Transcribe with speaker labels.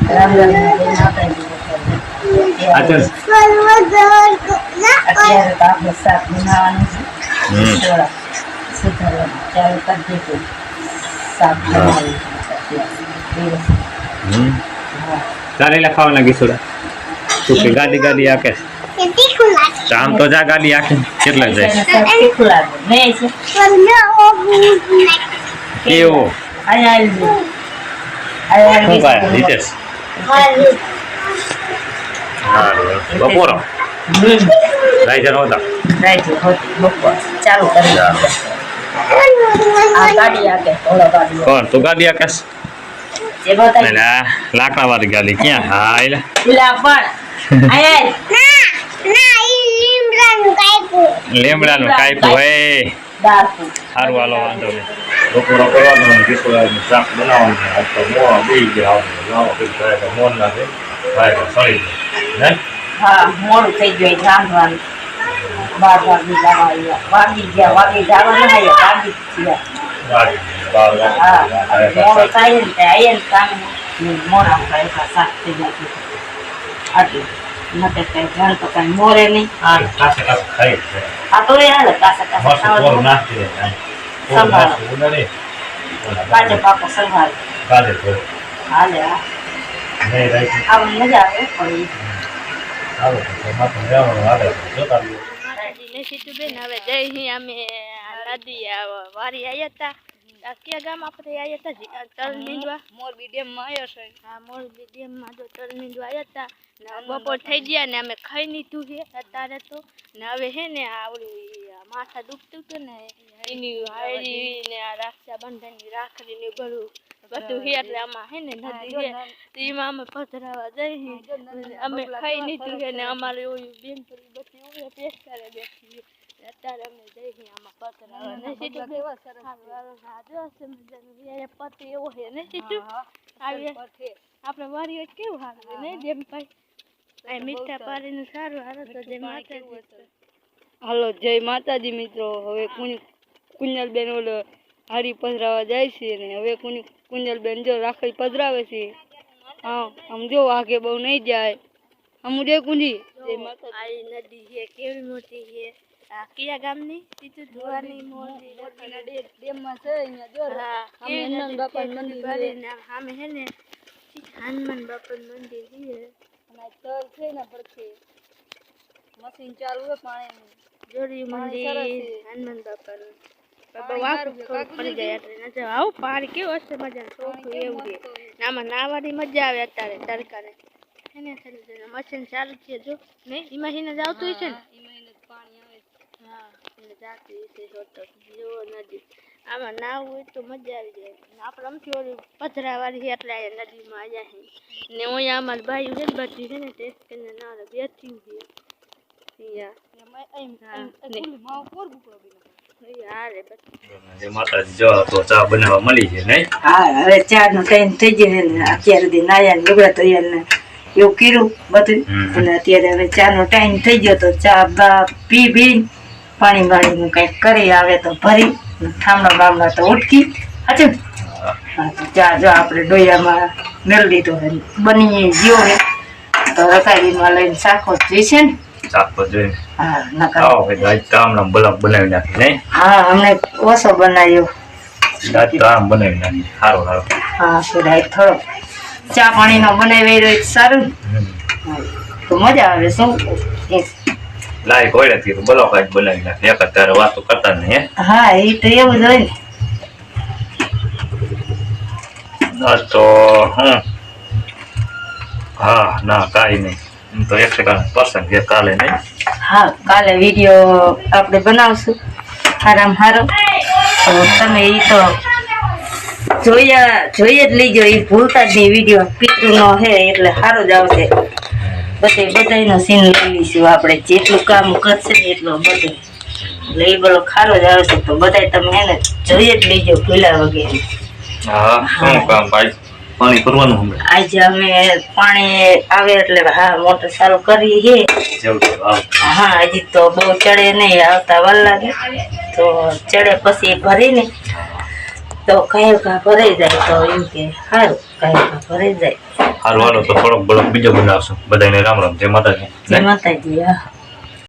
Speaker 1: રામ રામ અત્યારે તો આપણે શાક બનાવવાનું છે. સુધારવાનું ચાલુ કરી દીધું. શાક બનાવી
Speaker 2: ચારેલા ખાવાના ગીસોડા તું કે ગાડી ગાડી આકે આમ તો જા ગાડી આખે કેટલા જાય
Speaker 1: તીખું લાગે નહીં છે
Speaker 2: કેવો શું કાય રીતેશ બપોરો રાઈજર હોતા
Speaker 1: ચાલુ કરી ગાડી આકે થોડો ગાડી
Speaker 2: કોણ તું ગાડી આકેશ
Speaker 1: જે બતાવી
Speaker 2: લાકડા વાળી ગાડી ક્યાં હા એટલે
Speaker 1: પેલા પણ આય
Speaker 2: લીમડાનું કાપ્યું હે
Speaker 1: દાખુ
Speaker 2: સારું હાલો વાંધો નહીં બપોરો કરવાનો કિશોરાનું શાક બનાવવાનું આજ તો મોં બેસી ગયા લાવો કંઈક થાય તો મોન ના થાય ભાઈ સળી જાય ને
Speaker 1: હા મોડું થઈ ગયું રાંધવાનું 12 વાગી જવાના વાગી ગયા હા મોડું થાય ને આયન કામ મોડા થાય શાક થઈ જાય આટલું મતે કઈ ધ્યાન તો કઈ મોરે નહીં
Speaker 2: આ કાસે ખાઈ છે
Speaker 1: આ તો યાર કાસે
Speaker 2: મોર નાખી દે
Speaker 1: સંભાળ
Speaker 2: ઉડને
Speaker 1: કાજે પાકો સંભાળ
Speaker 2: કાલે તો
Speaker 1: હાલે આ
Speaker 2: નહીં રાઈ
Speaker 1: આ મજા આવે પડી
Speaker 2: આવો તો માથે રહેવાનું હાલે જોતા રહ્યો
Speaker 3: ને સીતુબેન હવે જઈ અમે નદી વારી આવ્યા હતા કયા ગામ આપણે આવ્યા હતા તલ નીંદવા મોરબી ડેમમાં આવ્યા છે હા મોરબી ડેમમાં જો તલ નીંદવા આવ્યા હતા ને બપોર થઈ ગયા ને અમે ખાઈ લીધું છે અત્યારે તો ને હવે હે ને આવડી માથા દુખતું હતું ને એની હાળી ને આ રક્ષાબંધનની રાખડી ને બધું છે એટલે આમાં હે ને નદી છે એમાં અમે પધરાવા જઈ અમે ખાઈ લીધું છે ને અમારે ઓલું બેન પડી બધી ઓલે પેસ્ટ કરે બેઠી અત્યારે અમે જઈ આમાં પધરાવા ને સીધું કેવા સરસ જો છે મજાનું પતિ એવો છે ને સીધું આવી આપણે વારી કેવું સારું ને જેમ ભાઈ આ મીઠા પાણીનું સારું હારું તો જય માતાજી હાલો જય માતાજી મિત્રો હવે કુંજલબેન ઓલો હારી પધરાવા જાય છે ને હવે કુંજલબેન જો રાખડી પધરાવે છે હા આમ જો આગે બહુ નહીં જાય આમ જે કુંજી જય માતાજી આ નદી છે કેવી મોટી છે આ કયા ગામની સીધું ધોવાની મોટી ડેમમાં છે અહીંયા જો હા હનુમાન બાપાનું મંદિર નામ સામે છે ને હનુમાન બાપાનું મંદિર છે અને તલ છે ને પડખે મશીન ચાલુ છે પાણીનું જોડી મંદિર હનુમાન બાપાનું બાબા વાકું પડી જાય એટલે નજર આવું પાણી કેવું હશે મજા ચોખ્ખું એવું છે આમાં નાવાની મજા આવે અત્યારે તડકાને એને મશીન ચાલુ છે જો નહીં એમાં એને જ આવતું છે ને પાણી આવે હા એને જાતી છે જો નદી આમાં નાવું હોય તો મજા આવી જાય આપણે અમથી ઓલી પધરાવાળી એટલે અહીંયા નદીમાં આવ્યા છે ને અહીંયા અમારે ભાઈ છે ને બધી છે ને ટેસ્ટ કરીને ના બેઠી છે
Speaker 2: માતાજી જો તો ચા બનાવવા મળી છે નહીં
Speaker 1: હા હવે ચા નો ટાઈમ થઈ ગયો ને અત્યારે દી નાયા લુગડા તો એને એવું કર્યું બધું અને અત્યારે હવે ચા નો ટાઈમ થઈ ગયો તો ચા પી પાણી નું કઈક કરી આવે તો ભરી થામડા બામડા તો ઉઠકી હાચું ચા જો આપણે ડોયામાં મેળ દીધો બની ગયો હે તો રકારીમાં લઈને શાકો જોઈશે ને
Speaker 2: ચાકો જોઈ
Speaker 1: હા નકા
Speaker 2: આવો ભાઈ કામના બલક બનાવી નાખી નહીં
Speaker 1: હા અમને ઓછો બનાવ્યો
Speaker 2: દાદી કામ બનાવી નાખી સારો
Speaker 1: હા સુધાય થોડો ચા પાણી નો બનાવી રહ્યો સારું તો મજા આવે શું
Speaker 2: લાઈક હોય નથી તો બલક જ બનાવી નાખી એક તારે વાતો કરતા નહીં
Speaker 1: હા એ તો એવું જ હોય ને
Speaker 2: તો હા ના કાંઈ નહીં તો 1% છે કાલે નહીં
Speaker 1: હા કાલે વિડીયો આપણે બનાવશું હારામ હારો તો તમે એ તો જોઈ જ લીજો એ ભૂલતા જ નહીં વિડીયો પિતૃનો હે એટલે સારો જ આવશે બધાનો સીન લઈ લઈશું આપણે જેટલું કામ કરશે ને એટલું બધું એટલે એ બધો ખારો જ આવશે તો બધા તમે હે ને જોઈ જ લીજો ભૂલા વગેરે
Speaker 2: હા શું કામ ભાઈ પાણી ભરવાનું હમણાં
Speaker 1: આજે અમે પાણી આવે એટલે હા મોટર ચાલુ કરી છે હા હજી તો બહુ ચડે નહીં આવતા વાર લાગે તો ચડે પછી ભરીને તો કઈ ભરાઈ જાય તો એમ કે સારું કઈ ભરાઈ જાય
Speaker 2: હાલો તો થોડોક બ્લોગ બીજો બનાવશું. બધાને રામ રામ, જય માતાજી.
Speaker 1: જય માતાજી. હા.